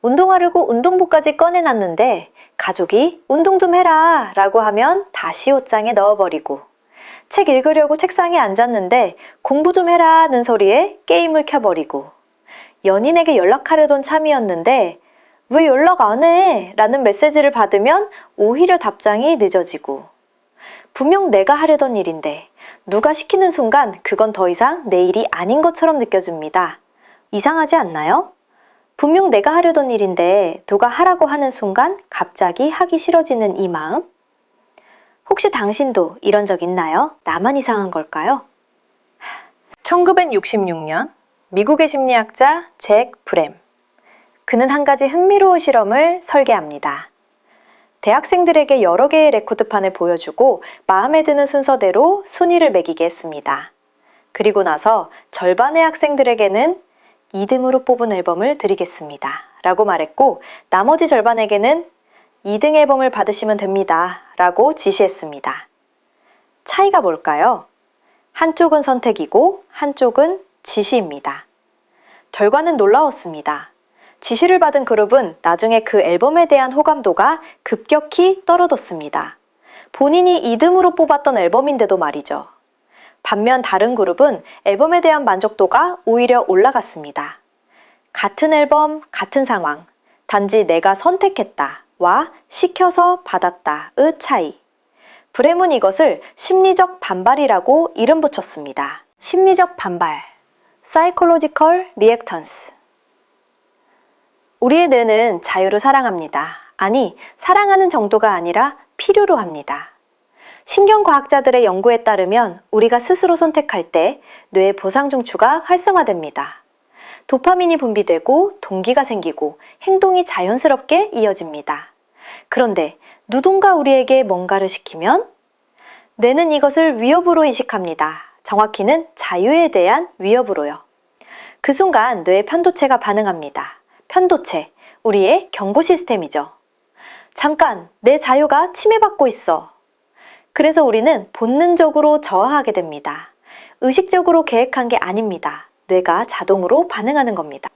운동하려고 운동복까지 꺼내놨는데 가족이 운동 좀 해라 라고 하면 다시 옷장에 넣어버리고, 책 읽으려고 책상에 앉았는데 공부 좀 해라는 소리에 게임을 켜버리고, 연인에게 연락하려던 참이었는데 왜 연락 안 해? 라는 메시지를 받으면 오히려 답장이 늦어지고, 분명 내가 하려던 일인데 누가 시키는 순간 그건 더 이상 내 일이 아닌 것처럼 느껴집니다. 이상하지 않나요? 분명 내가 하려던 일인데 누가 하라고 하는 순간 갑자기 하기 싫어지는 이 마음? 혹시 당신도 이런 적 있나요? 나만 이상한 걸까요? 1966년 미국의 심리학자 잭 브램. 그는 한 가지 흥미로운 실험을 설계합니다. 대학생들에게 여러 개의 레코드판을 보여주고 마음에 드는 순서대로 순위를 매기게 했습니다. 그리고 나서 절반의 학생들에게는 2등으로 뽑은 앨범을 드리겠습니다 라고 말했고, 나머지 절반에게는 2등 앨범을 받으시면 됩니다 라고 지시했습니다. 차이가 뭘까요? 한쪽은 선택이고 한쪽은 지시입니다. 결과는 놀라웠습니다. 지시를 받은 그룹은 나중에 그 앨범에 대한 호감도가 급격히 떨어졌습니다. 본인이 2등으로 뽑았던 앨범인데도 말이죠. 반면 다른 그룹은 앨범에 대한 만족도가 오히려 올라갔습니다. 같은 앨범, 같은 상황, 단지 내가 선택했다와 시켜서 받았다의 차이. 브램은 이것을 심리적 반발이라고 이름 붙였습니다. 심리적 반발, Psychological Reactance. 우리의 뇌는 자유를 사랑합니다. 아니, 사랑하는 정도가 아니라 필요로 합니다. 신경과학자들의 연구에 따르면 우리가 스스로 선택할 때 뇌의 보상중추가 활성화됩니다. 도파민이 분비되고 동기가 생기고 행동이 자연스럽게 이어집니다. 그런데 누군가 우리에게 뭔가를 시키면 뇌는 이것을 위협으로 인식합니다. 정확히는 자유에 대한 위협으로요. 그 순간 뇌의 편도체가 반응합니다. 편도체, 우리의 경고 시스템이죠. 잠깐, 내 자유가 침해받고 있어. 그래서 우리는 본능적으로 저항하게 됩니다. 의식적으로 계획한 게 아닙니다. 뇌가 자동으로 반응하는 겁니다.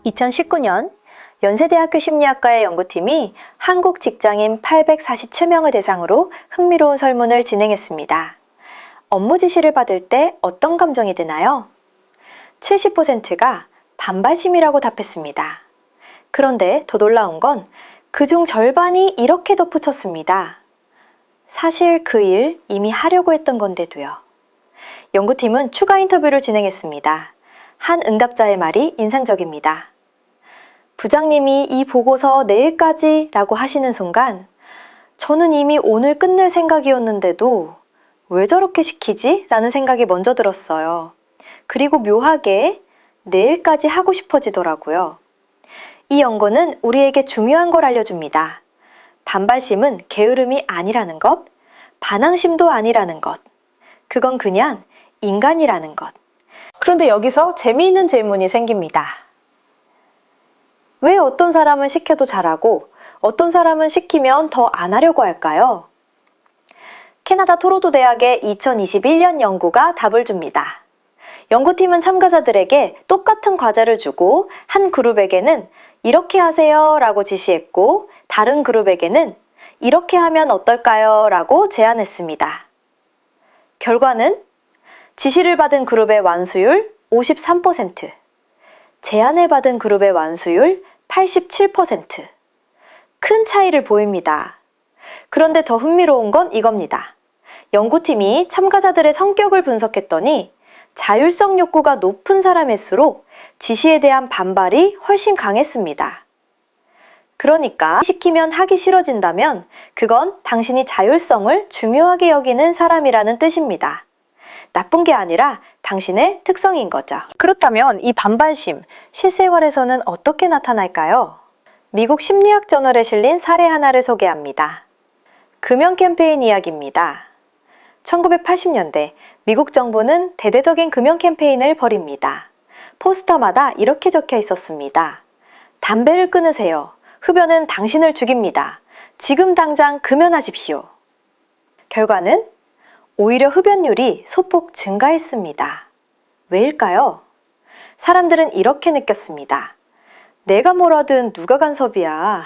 2019년 연세대학교 심리학과의 연구팀이 한국 직장인 847명을 대상으로 흥미로운 설문을 진행했습니다. 업무 지시를 받을 때 어떤 감정이 드나요? 70%가 반발심이라고 답했습니다. 그런데 더 놀라운 건 그중 절반이 이렇게 덧붙였습니다. 사실 그 일 이미 하려고 했던 건데도요. 연구팀은 추가 인터뷰를 진행했습니다. 한 응답자의 말이 인상적입니다. 부장님이 이 보고서 내일까지 라고 하시는 순간 저는 이미 오늘 끝낼 생각이었는데도 왜 저렇게 시키지? 라는 생각이 먼저 들었어요. 그리고 묘하게 내일까지 하고 싶어지더라고요. 이 연구는 우리에게 중요한 걸 알려줍니다. 반발심은 게으름이 아니라는 것, 반항심도 아니라는 것, 그건 그냥 인간이라는 것. 그런데 여기서 재미있는 질문이 생깁니다. 왜 어떤 사람은 시켜도 잘하고 어떤 사람은 시키면 더 안 하려고 할까요? 캐나다 토론토 대학의 2021년 연구가 답을 줍니다. 연구팀은 참가자들에게 똑같은 과제를 주고 한 그룹에게는 이렇게 하세요 라고 지시했고, 다른 그룹에게는 이렇게 하면 어떨까요? 라고 제안했습니다. 결과는 지시를 받은 그룹의 완수율 53%, 제안을 받은 그룹의 완수율 87%. 큰 차이를 보입니다. 그런데 더 흥미로운 건 이겁니다. 연구팀이 참가자들의 성격을 분석했더니 자율성 욕구가 높은 사람일수록 지시에 대한 반발이 훨씬 강했습니다. 그러니까 시키면 하기 싫어진다면 그건 당신이 자율성을 중요하게 여기는 사람이라는 뜻입니다. 나쁜 게 아니라 당신의 특성인 거죠. 그렇다면 이 반발심, 실생활에서는 어떻게 나타날까요? 미국 심리학 저널에 실린 사례 하나를 소개합니다. 금연 캠페인 이야기입니다. 1980년대 미국 정부는 대대적인 금연 캠페인을 벌입니다. 포스터마다 이렇게 적혀 있었습니다. 담배를 끊으세요. 흡연은 당신을 죽입니다. 지금 당장 금연하십시오. 결과는 오히려 흡연율이 소폭 증가했습니다. 왜일까요? 사람들은 이렇게 느꼈습니다. 내가 뭘 하든 누가 간섭이야.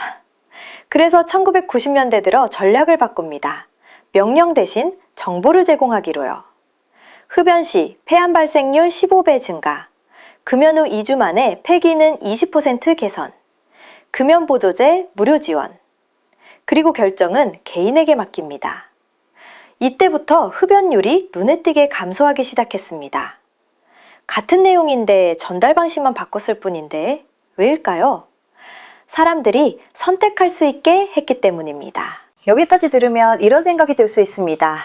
그래서 1990년대 들어 전략을 바꿉니다. 명령 대신 정보를 제공하기로요. 흡연 시 폐암 발생률 15배 증가, 금연 후 2주 만에 폐기는 20% 개선, 금연 보조제 무료 지원, 그리고 결정은 개인에게 맡깁니다. 이때부터 흡연율이 눈에 띄게 감소하기 시작했습니다. 같은 내용인데 전달 방식만 바꿨을 뿐인데 왜일까요? 사람들이 선택할 수 있게 했기 때문입니다. 여기까지 들으면 이런 생각이 들 수 있습니다.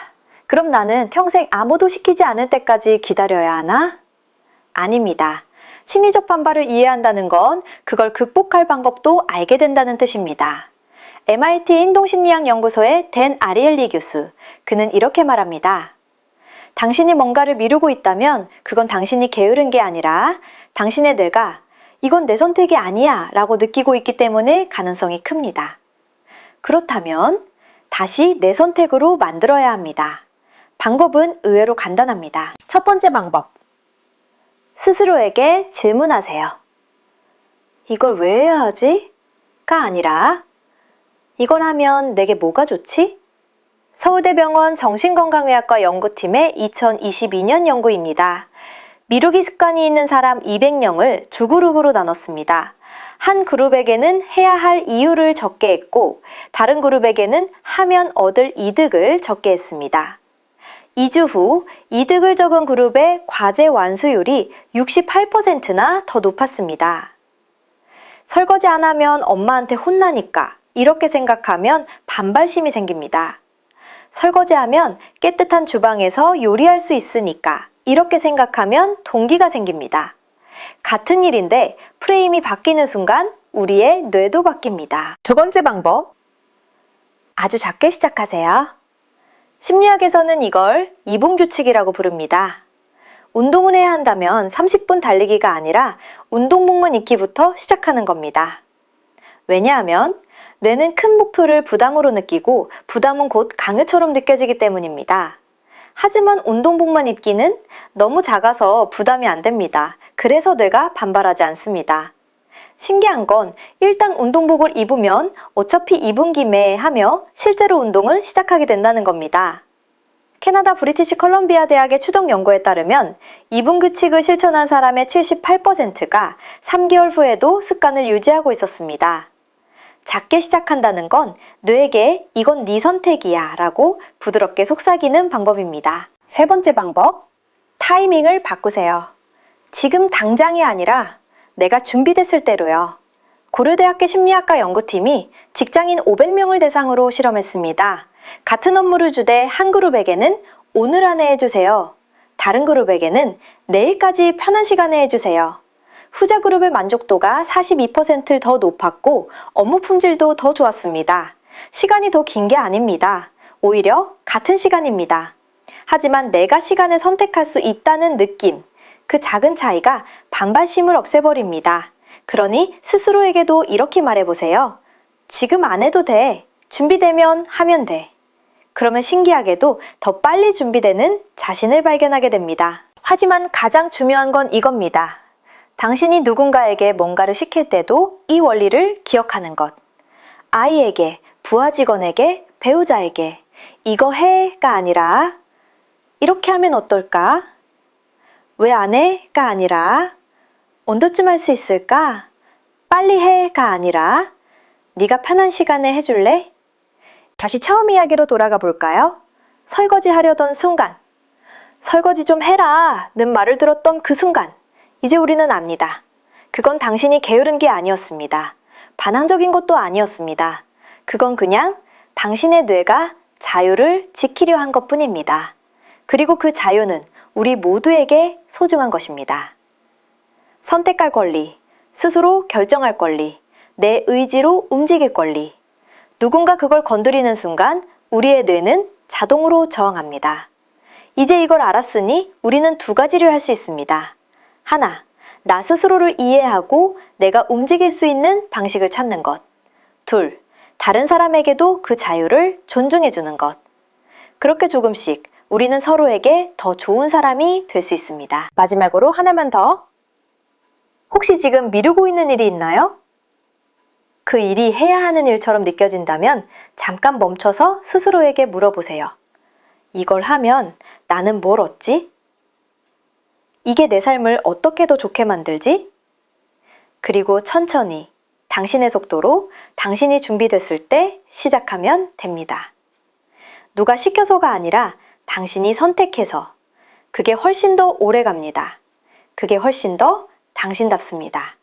그럼 나는 평생 아무도 시키지 않을 때까지 기다려야 하나? 아닙니다. 심리적 반발을 이해한다는 건 그걸 극복할 방법도 알게 된다는 뜻입니다. MIT 행동심리학 연구소의 댄 아리엘리 교수, 그는 이렇게 말합니다. 당신이 뭔가를 미루고 있다면 그건 당신이 게으른 게 아니라 당신의 뇌가 이건 내 선택이 아니야 라고 느끼고 있기 때문에 가능성이 큽니다. 그렇다면 다시 내 선택으로 만들어야 합니다. 방법은 의외로 간단합니다. 첫 번째 방법. 스스로에게 질문하세요. 이걸 왜 해야 하지? 가 아니라 이걸 하면 내게 뭐가 좋지? 서울대병원 정신건강의학과 연구팀의 2022년 연구입니다. 미루기 습관이 있는 사람 200명을 두 그룹으로 나눴습니다. 한 그룹에게는 해야 할 이유를 적게 했고 다른 그룹에게는 하면 얻을 이득을 적게 했습니다. 2주 후 이득을 적은 그룹의 과제 완수율이 68%나 더 높았습니다. 설거지 안 하면 엄마한테 혼나니까 이렇게 생각하면 반발심이 생깁니다. 설거지하면 깨끗한 주방에서 요리할 수 있으니까 이렇게 생각하면 동기가 생깁니다. 같은 일인데 프레임이 바뀌는 순간 우리의 뇌도 바뀝니다. 두 번째 방법. 아주 작게 시작하세요. 심리학에서는 이걸 이봉규칙이라고 부릅니다. 운동을 해야 한다면 30분 달리기가 아니라 운동복만 입기부터 시작하는 겁니다. 왜냐하면 뇌는 큰 목표를 부담으로 느끼고 부담은 곧 강요처럼 느껴지기 때문입니다. 하지만 운동복만 입기는 너무 작아서 부담이 안 됩니다. 그래서 뇌가 반발하지 않습니다. 신기한 건 일단 운동복을 입으면 어차피 입은 김에 하며 실제로 운동을 시작하게 된다는 겁니다. 캐나다 브리티시 컬럼비아 대학의 추정 연구에 따르면 이분규칙을 실천한 사람의 78%가 3개월 후에도 습관을 유지하고 있었습니다. 작게 시작한다는 건 뇌에게 이건 네 선택이야 라고 부드럽게 속삭이는 방법입니다. 세 번째 방법, 타이밍을 바꾸세요. 지금 당장이 아니라 내가 준비됐을 때로요. 고려대학교 심리학과 연구팀이 직장인 500명을 대상으로 실험했습니다. 같은 업무를 주되 한 그룹에게는 오늘 안에 해주세요. 다른 그룹에게는 내일까지 편한 시간에 해주세요. 후자 그룹의 만족도가 42% 더 높았고 업무 품질도 더 좋았습니다. 시간이 더 긴 게 아닙니다. 오히려 같은 시간입니다. 하지만 내가 시간을 선택할 수 있다는 느낌, 그 작은 차이가 반발심을 없애버립니다. 그러니 스스로에게도 이렇게 말해보세요. 지금 안 해도 돼. 준비되면 하면 돼. 그러면 신기하게도 더 빨리 준비되는 자신을 발견하게 됩니다. 하지만 가장 중요한 건 이겁니다. 당신이 누군가에게 뭔가를 시킬 때도 이 원리를 기억하는 것. 아이에게, 부하 직원에게, 배우자에게 이거 해가 아니라 이렇게 하면 어떨까? 왜 안 해?가 아니라 언제쯤 할 수 있을까? 빨리 해?가 아니라 네가 편한 시간에 해줄래? 다시 처음 이야기로 돌아가 볼까요? 설거지 하려던 순간, 설거지 좀 해라 는 말을 들었던 그 순간, 이제 우리는 압니다. 그건 당신이 게으른 게 아니었습니다. 반항적인 것도 아니었습니다. 그건 그냥 당신의 뇌가 자유를 지키려 한 것뿐입니다. 그리고 그 자유는 우리 모두에게 소중한 것입니다. 선택할 권리, 스스로 결정할 권리, 내 의지로 움직일 권리. 누군가 그걸 건드리는 순간 우리의 뇌는 자동으로 저항합니다. 이제 이걸 알았으니 우리는 두 가지를 할 수 있습니다. 하나, 나 스스로를 이해하고 내가 움직일 수 있는 방식을 찾는 것. 둘, 다른 사람에게도 그 자유를 존중해주는 것. 그렇게 조금씩 우리는 서로에게 더 좋은 사람이 될 수 있습니다. 마지막으로 하나만 더. 혹시 지금 미루고 있는 일이 있나요? 그 일이 해야 하는 일처럼 느껴진다면 잠깐 멈춰서 스스로에게 물어보세요. 이걸 하면 나는 뭘 얻지? 이게 내 삶을 어떻게 더 좋게 만들지? 그리고 천천히 당신의 속도로 당신이 준비됐을 때 시작하면 됩니다. 누가 시켜서가 아니라 당신이 선택해서 그게 훨씬 더 오래 갑니다. 그게 훨씬 더 당신답습니다.